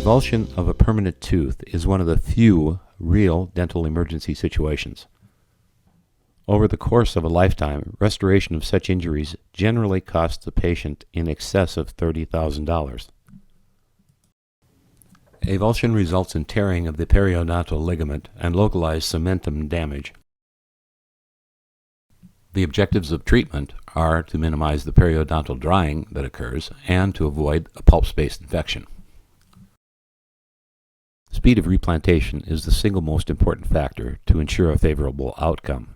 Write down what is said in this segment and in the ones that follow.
Avulsion of a permanent tooth is one of the few real dental emergency situations. Over the course of a lifetime, restoration of such injuries generally costs the patient in excess of $30,000. Avulsion results in tearing of the periodontal ligament and localized cementum damage. The objectives of treatment are to minimize the periodontal drying that occurs and to avoid a pulp space infection. Speed of replantation is the single most important factor to ensure a favorable outcome.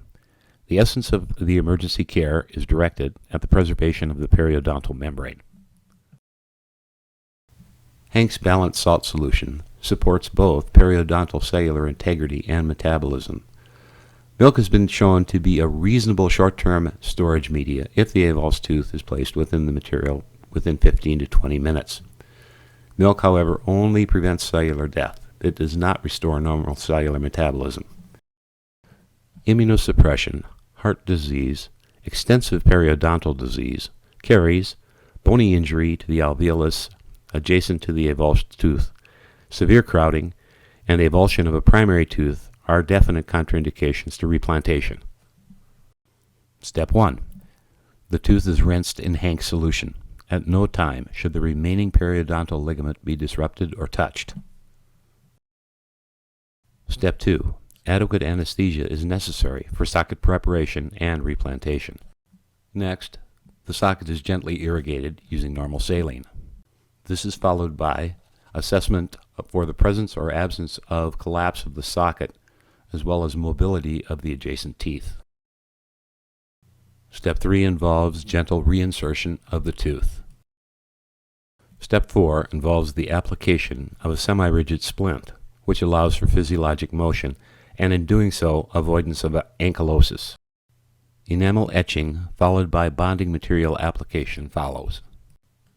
The essence of the emergency care is directed at the preservation of the periodontal membrane. Hank's balanced salt solution supports both periodontal cellular integrity and metabolism. Milk has been shown to be a reasonable short-term storage media if the avulsed tooth is placed within the material within 15 to 20 minutes. Milk, however, only prevents cellular death. It does not restore normal cellular metabolism. Immunosuppression, heart disease, extensive periodontal disease, caries, bony injury to the alveolus adjacent to the avulsed tooth, severe crowding, and avulsion of a primary tooth are definite contraindications to replantation. Step 1. The tooth is rinsed in Hank's solution. At no time should the remaining periodontal ligament be disrupted or touched. Step 2. Adequate anesthesia is necessary for socket preparation and replantation. Next, the socket is gently irrigated using normal saline. This is followed by assessment for the presence or absence of collapse of the socket, as well as mobility of the adjacent teeth. Step 3 involves gentle reinsertion of the tooth. Step 4 involves the application of a semi-rigid splint, which allows for physiologic motion, and in doing so, avoidance of ankylosis. Enamel etching followed by bonding material application follows.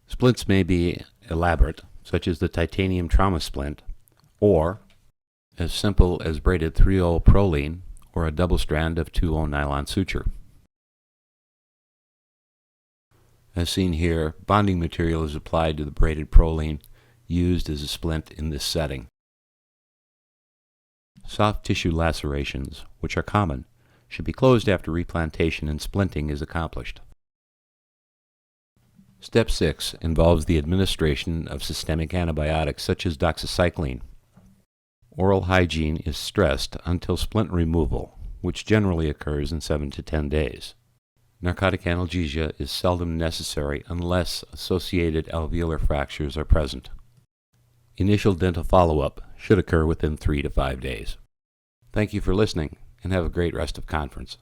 Splints may be elaborate, such as the titanium trauma splint, or as simple as braided 3/0 proline or a double strand of 2/0 nylon suture. As seen here, bonding material is applied to the braided proline used as a splint in this setting. Soft tissue lacerations, which are common, should be closed after replantation and splinting is accomplished. Step 6 involves the administration of systemic antibiotics such as doxycycline. Oral hygiene is stressed until splint removal, which generally occurs in 7 to 10 days. Narcotic analgesia is seldom necessary unless associated alveolar fractures are present. Initial dental follow-up should occur within 3 to 5 days. Thank you for listening, and have a great rest of conference.